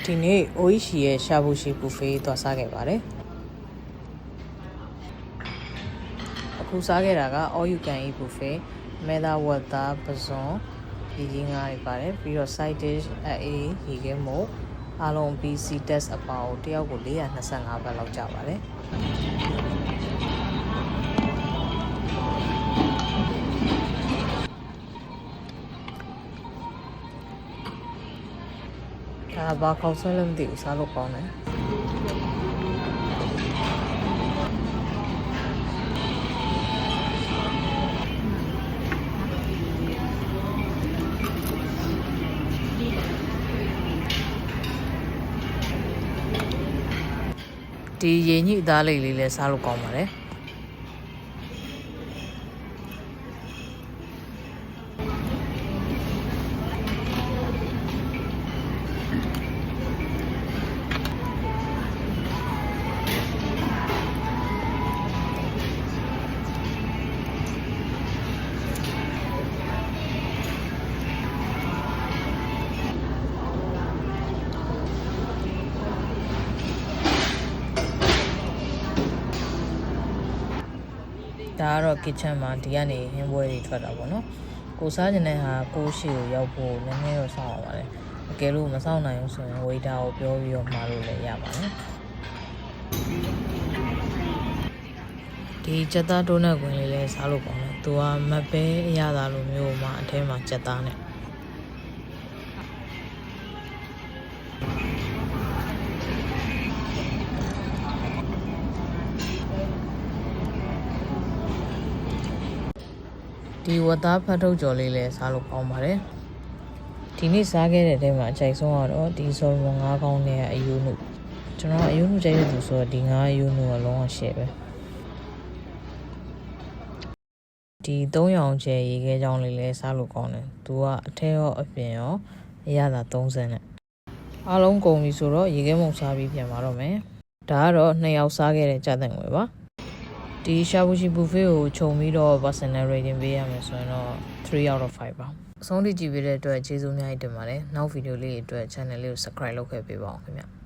ဒီနေ့ OEC ရဲ့ရှာဘူရှိ buffet သွားစားခဲ့ပါတယ်အခုစားခဲ့တာက all you can eat buffet မဲသားဝက်သားပဇွန်ဒီကြီးငါးတွေပါတယ်ပြီးတော့ side dish အေးရေခဲမို့အားလုံး BC test အပေါင်းတယောက်ကို425ဘတ်လောက်ကျပါတယ်ဒါဘာခေါက်ဆွဲလည်းမသိဘူးစားလို့ကောင်းတယ်ဒီရေညှိသားလေးလေးလည်းစားလို့ကောင်းပါတယ်ဒါကတော့ kitchen မှာဒီကနေဟင်းပွဲတွေထွက်တာပေါ့နော်ကိုစားကျင်တဲ့ဟာကိုရှိကိုရောက်ဖို့နည်းနည်းတော့စောင့်ရပါတယ်အကယ်လို့မစောင့်နိုင်ဘူးဆိုရင် waiter ကိုပြောပြီးတော့မှာလို့လည်းရပါတယ်ဒီချက်သားဒိုနတ်ကွင်းလေးလည်းစားလို့ကောင်းတယ်သူကမတ်ပဲအရသာလိုမျိုးမှာအထဲမှာချက်သားနဲ့ဒီဝတ်သားဖတ်ထုတ်ကြော်လေးလည်းစားလို့ကောင်းပါတယ်ဒီနေ့စားခဲ့တဲ့အထဲမှာအကြိုက်ဆုံးကတော့ဒီဆိုရငါးကောင်းနဲ့အယူနုကျွန်တော်အယူနုကြိုက်ရသူဆိုတော့ဒီငါးအယူနုကလုံးဝရှယ်ပဲဒီ3ရောင်ကျဲရေခဲချောင်းလေးလည်းစားလို့ကောင်းတယ်သူကအထက်ရောအပြင်ရောအရသာ30နဲ့အားလုံးကုန်ပြီဆိုတော့ရေခဲမုံစားပြီးပြန်ပါတော့မယ်ဒါကတော့2ယောက်စားခဲ့တဲ့ကြာတဲ့ငွေပါဒီရှာဘူရှိ buffet ကိုခြုံပြီးတော့ personal rating ပေးရမယ်ဆိုရင်တော့3 out of 5ပါအဆုံးထိကြည့်ပေးတဲ့အတွက်ကျေးဇူးအများကြီးတင်ပါတယ်နောက်ဗီဒီယိုလေးအတွက် channel လေးကို subscribe လုပ်ခဲ့ပေးပါဦးခင်ဗျ